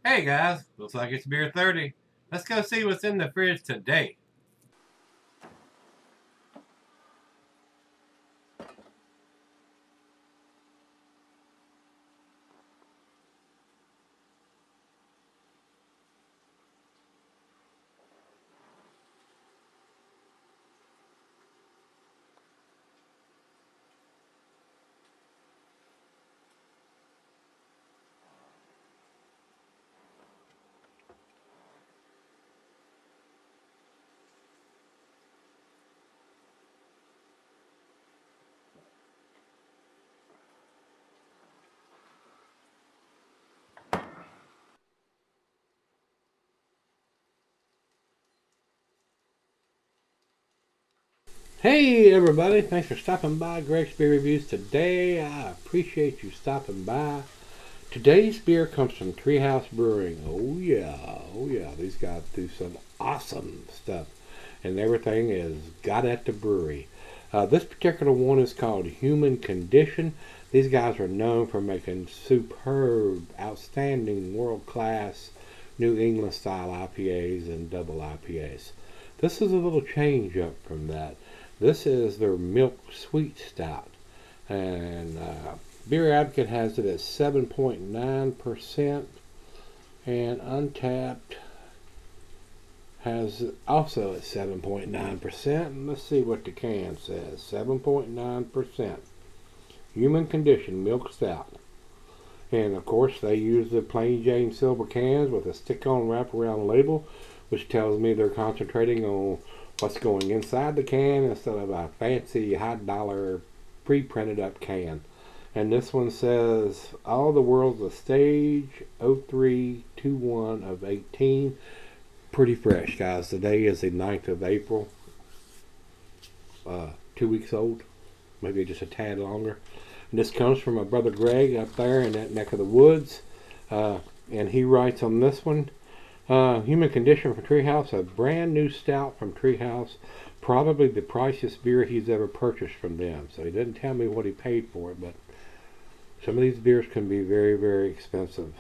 Hey guys, looks like it's beer 30. Let's go see what's in the fridge today. Hey everybody, thanks for stopping by Gregsbeerreviews today. I appreciate you stopping by. Today's beer comes from Treehouse Brewing. Oh yeah, these guys do some awesome stuff. And everything is got at the brewery. This particular one is called Human Condition. These guys are known for making superb, outstanding, world-class New England style IPAs and double IPAs. This is a little change up from that. This is their milk sweet stout. And Beer Advocate has it at 7.9%. And Untapped has it also at 7.9%. And let's see what the can says. 7.9%. Human Condition Milk Stout. And of course they use the plain Jane silver cans with a stick-on wraparound label, which tells me they're concentrating on what's going inside the can instead of a fancy high dollar pre-printed up can. And this one says all the world's a stage 0321 of 18. Pretty fresh, guys. Today is the 9th of April. 2 weeks old, maybe just a tad longer. And this comes from my brother Greg up there in that neck of the woods. And he writes on this one, Human Condition from Treehouse, a brand new stout from Treehouse, probably the priciest beer he's ever purchased from them. So he didn't tell me what he paid for it, but some of these beers can be very, very expensive.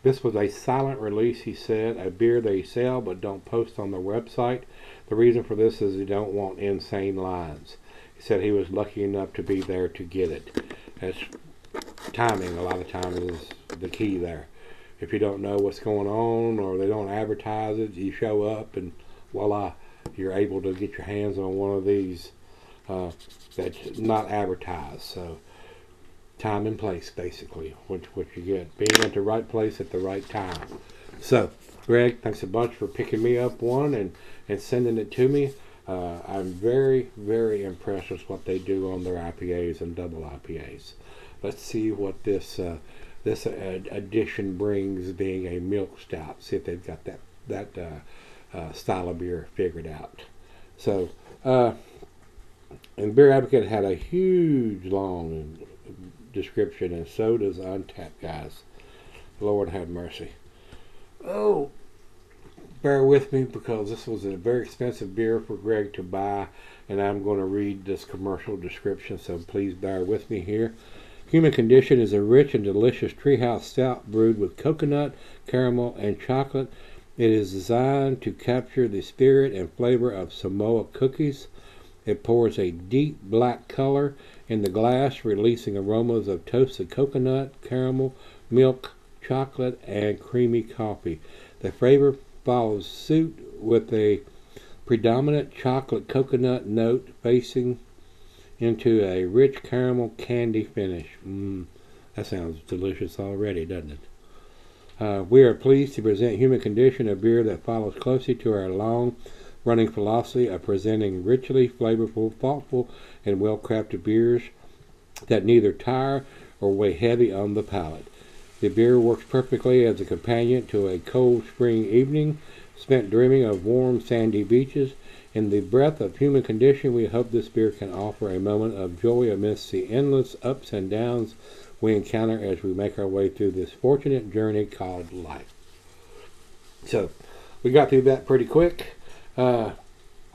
This was a silent release, he said, a beer they sell but don't post on their website. The reason for this is they don't want insane lines. He said he was lucky enough to be there to get it. That's timing, a lot of times, is the key there. If you don't know what's going on or they don't advertise it, you show up and voila, you're able to get your hands on one of these that's not advertised. So time and place, basically, what you get. Being at the right place at the right time. So, Greg, thanks a bunch for picking me up one and sending it to me. I'm very, very impressed with what they do on their IPAs and double IPAs. Let's see what this addition brings, being a milk stout. See if they've got that style of beer figured out. So, and Beer Advocate had a huge, long description, and so does Untapped, guys. Lord have mercy. Oh, bear with me because this was a very expensive beer for Greg to buy, and I'm going to read this commercial description, so please bear with me here. Human Condition is a rich and delicious treehouse stout brewed with coconut, caramel, and chocolate. It is designed to capture the spirit and flavor of Samoa cookies. It pours a deep black color in the glass, releasing aromas of toasted coconut, caramel, milk, chocolate, and creamy coffee. The flavor follows suit with a predominant chocolate coconut note facing into a rich caramel candy finish. That sounds delicious already, doesn't it? We are pleased to present Human Condition, a beer that follows closely to our long-running philosophy of presenting richly flavorful, thoughtful, and well-crafted beers that neither tire or weigh heavy on the palate. The beer works perfectly as a companion to a cold spring evening spent dreaming of warm sandy beaches. In the breath of Human Condition, we hope this beer can offer a moment of joy amidst the endless ups and downs we encounter as we make our way through this fortunate journey called life. So, we got through that pretty quick. I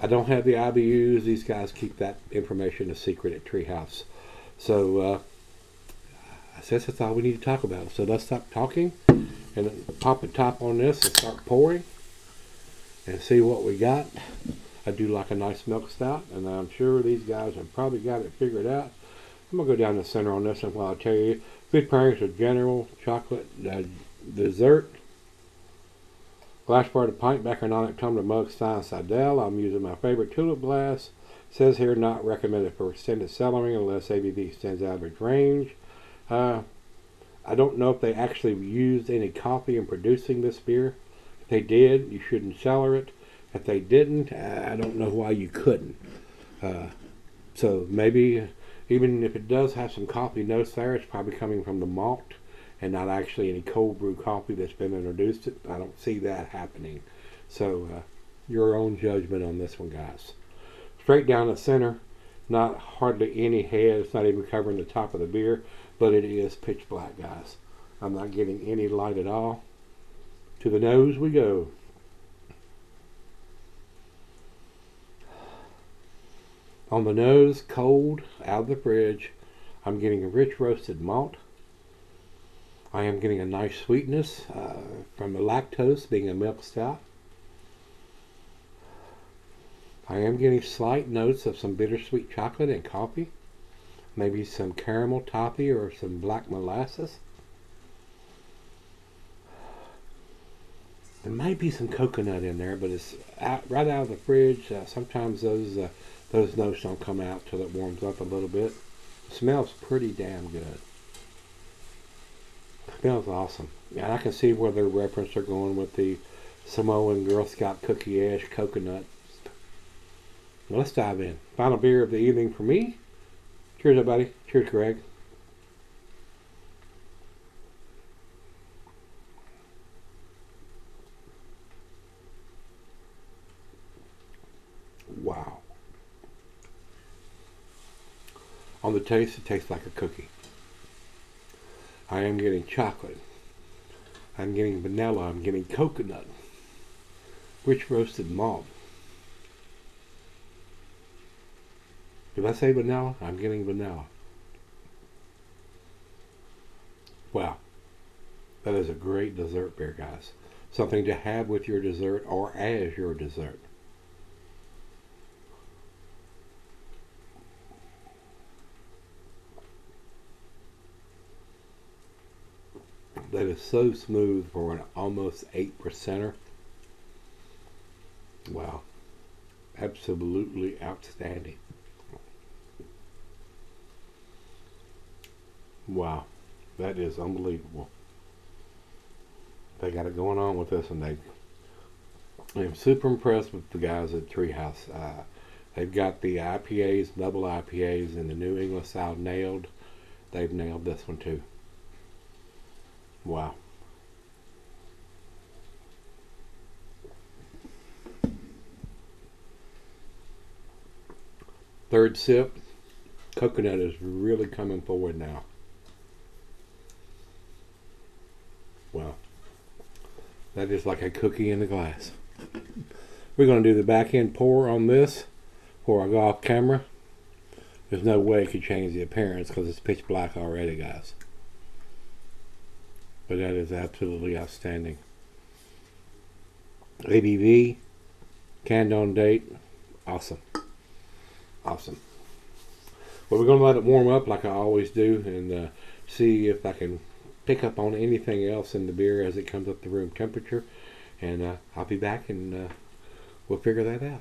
don't have the IBUs. These guys keep that information a secret at Treehouse. So, I guess that's all we need to talk about. So let's stop talking and pop the top on this and start pouring and see what we got. I do like a nice milk stout, and I'm sure these guys have probably got it figured out. I'm going to go down the center on this one while I tell you. Good pairings with general chocolate dessert. Glass bar to pint, Bacaronic tumbler mug style Sidel. I'm using my favorite tulip glass. Says here not recommended for extended cellaring unless ABV extends average range. I don't know if they actually used any coffee in producing this beer. If they did, you shouldn't cellar it. If they didn't, I don't know why you couldn't. So maybe even if it does have some coffee notes there, it's probably coming from the malt and not actually any cold brew coffee that's been introduced. I don't see that happening. So your own judgment on this one, guys. Straight down the center, not hardly any head. It's not even covering the top of the beer, but it is pitch black, guys. I'm not getting any light at all. To the nose we go. On the nose, cold, out of the fridge, I'm getting a rich roasted malt. I am getting a nice sweetness from the lactose, being a milk stout. I am getting slight notes of some bittersweet chocolate and coffee. Maybe some caramel toffee or some black molasses. There might be some coconut in there, but it's right out of the fridge. Sometimes those notes don't come out till it warms up a little bit. It smells pretty damn good. It smells awesome. And I can see where their reference are going with the Samoan Girl Scout cookie ash coconut. Well, let's dive in. Final beer of the evening for me. Cheers, everybody. Cheers, Greg. Wow. On the taste, it tastes like a cookie. I am getting chocolate. I'm getting vanilla. I'm getting coconut. Rich roasted malt. Did I say vanilla? I'm getting vanilla. Wow. That is a great dessert beer, guys. Something to have with your dessert or as your dessert. That is so smooth for an almost 8%er. Wow. Absolutely outstanding. Wow. That is unbelievable. They got it going on with this, and I'm super impressed with the guys at Treehouse. They've got the IPAs, double IPAs, and the New England style nailed. They've nailed this one too. Wow. Third sip, coconut is really coming forward now. Wow. That is like a cookie in a glass. We're going to do the back end pour on this before I go off camera. There's no way it could change the appearance because it's pitch black already, guys. But that is absolutely outstanding. ABV, canned on date, awesome. Awesome. Well, we're going to let it warm up like I always do and see if I can pick up on anything else in the beer as it comes up to room temperature. And I'll be back and we'll figure that out.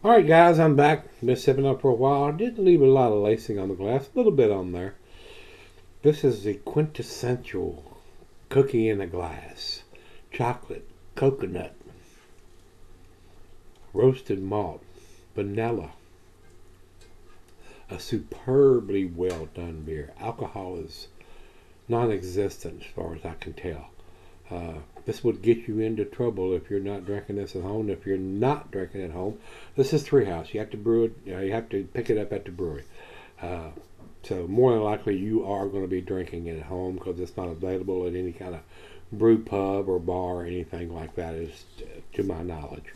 Alright guys, I'm back. Been sipping up for a while. I did leave a lot of lacing on the glass, a little bit on there. This is the quintessential cookie in a glass. Chocolate, coconut, roasted malt, vanilla. A superbly well done beer. Alcohol is non-existent as far as I can tell. This would get you into trouble if you're not drinking this at home. If you're not drinking at home, this is Treehouse. You have to brew it. You have to pick it up at the brewery. So more than likely you are going to be drinking it at home because it's not available at any kind of brew pub or bar or anything like that, is to my knowledge.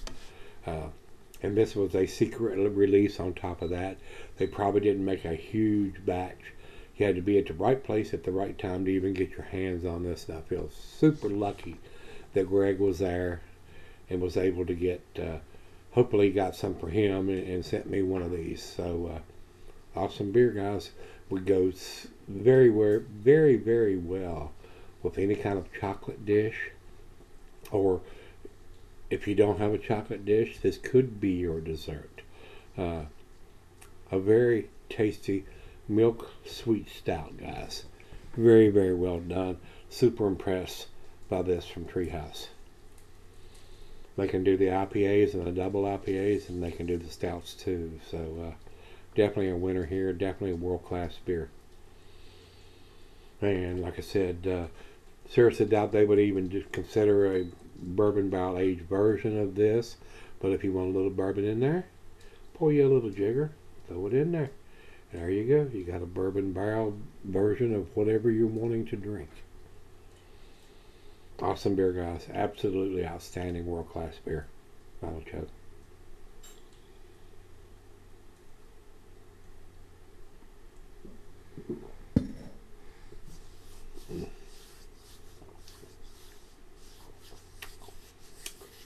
And this was a secret release on top of that. They probably didn't make a huge batch You had to be at the right place at the right time to even get your hands on this. And I feel super lucky that Greg was there and was able to get, hopefully got some for him and sent me one of these. So awesome beer, guys. Would go very, very, very well with any kind of chocolate dish, or if you don't have a chocolate dish, this could be your dessert. A very tasty milk sweet stout, guys. Very, very well done. Super impressed by this from Treehouse. They can do the IPAs and the double IPAs, and they can do the stouts too. So definitely a winner here. Definitely a world-class beer. And like I said, seriously doubt they would even consider a bourbon barrel aged version of this. But if you want a little bourbon in there, pour you a little jigger, throw it in there. And there you go. You got a bourbon barrel version of whatever you're wanting to drink. Awesome beer, guys. Absolutely outstanding world-class beer. Final chug.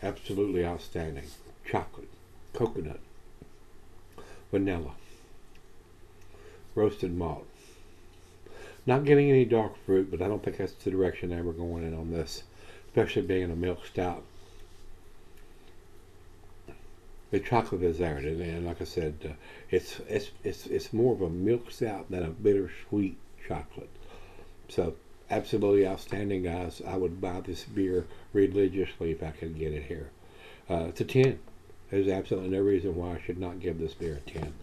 Absolutely outstanding. Chocolate, coconut, vanilla, roasted malt. Not getting any dark fruit, but I don't think that's the direction they were going in on this, especially being a milk stout. The chocolate is there, and like I said, it's more of a milk stout than a bittersweet chocolate. So absolutely outstanding, guys. I would buy this beer religiously if I could get it here. It's a 10. There's absolutely no reason why I should not give this beer a 10.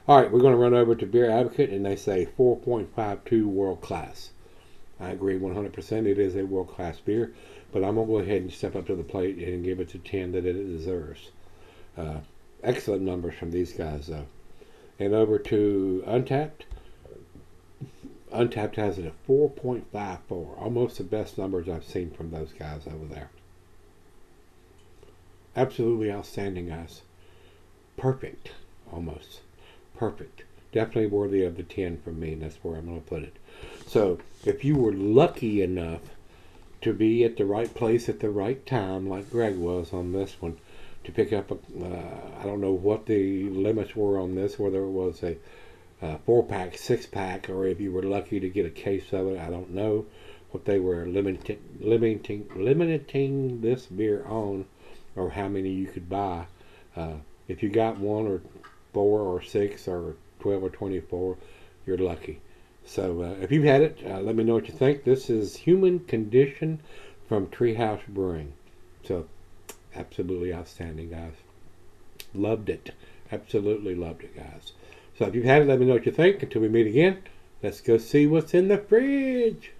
All right, we're going to run over to Beer Advocate, and they say 4.52 world class. I agree 100%. It is a world class beer, but I'm going to go ahead and step up to the plate and give it the 10 that it deserves. Excellent numbers from these guys, though. And over to Untapped. Untapped has it at 4.54. Almost the best numbers I've seen from those guys over there. Absolutely outstanding, guys. Perfect, almost. Perfect. Definitely worthy of the 10 from me, and that's where I'm going to put it. So, if you were lucky enough to be at the right place at the right time, like Greg was on this one, to pick up I don't know what the limits were on this, whether it was a 4-pack, 6-pack, or if you were lucky to get a case of it. I don't know what they were limiting this beer on, or how many you could buy. If you got 1 or 4 or 6 or 12 or 24, you're lucky. So if you've had it, let me know what you think. This is Human Condition from Treehouse Brewing. So absolutely outstanding, guys. Loved it. Absolutely loved it, guys. So if you've had it, let me know what you think. Until we meet again, let's go see what's in the fridge.